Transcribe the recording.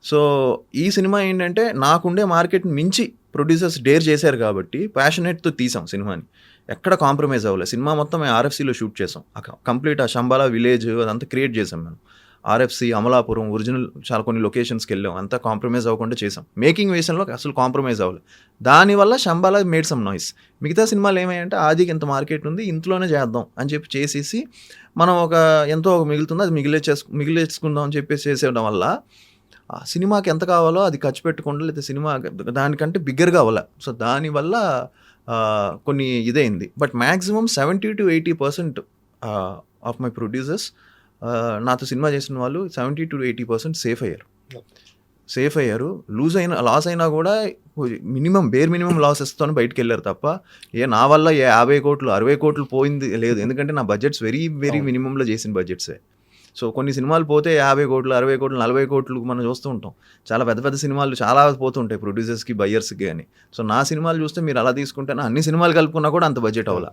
So ఈ cinema ఏంటంటే నాకుండే మార్కెట్ని మించి ప్రొడ్యూసర్స్ డేర్ చేశారు కాబట్టి ప్యాషనేట్తో తీసాం సినిమాని. ఎక్కడ కాంప్రమైజ్ అవ్వలేదు. సినిమా మొత్తం మేము ఆర్ఎఫ్సీలో షూట్ చేసాం. కంప్లీట్ ఆ శంబాలా విలేజ్ అదంతా క్రియేట్ చేసాం మేము. ఆర్ఎఫ్సీ, అమలాపురం, ఒరిజినల్ చాలా కొన్ని లొకేషన్స్కి వెళ్ళాం. అంతా కాంప్రమైజ్ అవ్వకుండా చేసాం. మేకింగ్ విషయంలో అసలు కాంప్రమైజ్ అవ్వలేదు. దానివల్ల శంబాలా మేడ్ సమ్ నాయిస్. మిగతా సినిమాలు ఏమయ్యంటే ఆదికి ఇంత మార్కెట్ ఉంది, ఇంట్లోనే చేద్దాం అని చెప్పి చేసేసి మనం ఎంతో మిగులుతుందో అది మిగిలేసుకుందాం అని చెప్పేసి చేసేయడం వల్ల ఆ సినిమాకి ఎంత కావాలో అది ఖర్చు పెట్టకుండా, లేదా సినిమా దానికంటే బిగ్గర్గా అవ్వాలి. సో దానివల్ల కొన్ని ఇదైంది. But maximum 70-80% of my producers నాతో సినిమా చేసిన వాళ్ళు 70-80% సేఫ్ అయ్యారు. లాస్ అయినా కూడా బేర్ మినిమం లాసెస్తోనే బయటకు వెళ్ళారు తప్ప నా వల్ల 50 కోట్లు 60 కోట్లు పోయింది లేదు. ఎందుకంటే నా బడ్జెట్స్ వెరీ మినిమంలో చేసిన బడ్జెట్సే. సో కొన్ని సినిమాలు పోతే 50 కోట్లు 60 కోట్లు 40 కోట్లు మనం చూస్తూ ఉంటాం. చాలా పెద్ద పెద్ద సినిమాలు చాలా పోతుంటాయి ప్రొడ్యూసర్స్కి, బయ్యర్స్కి అని. సో నా సినిమాలు చూస్తే మీరు అలా తీసుకుంటే అన్ని సినిమాలు కలుపుకున్నా కూడా అంత బడ్జెట్ అవ్వాలి.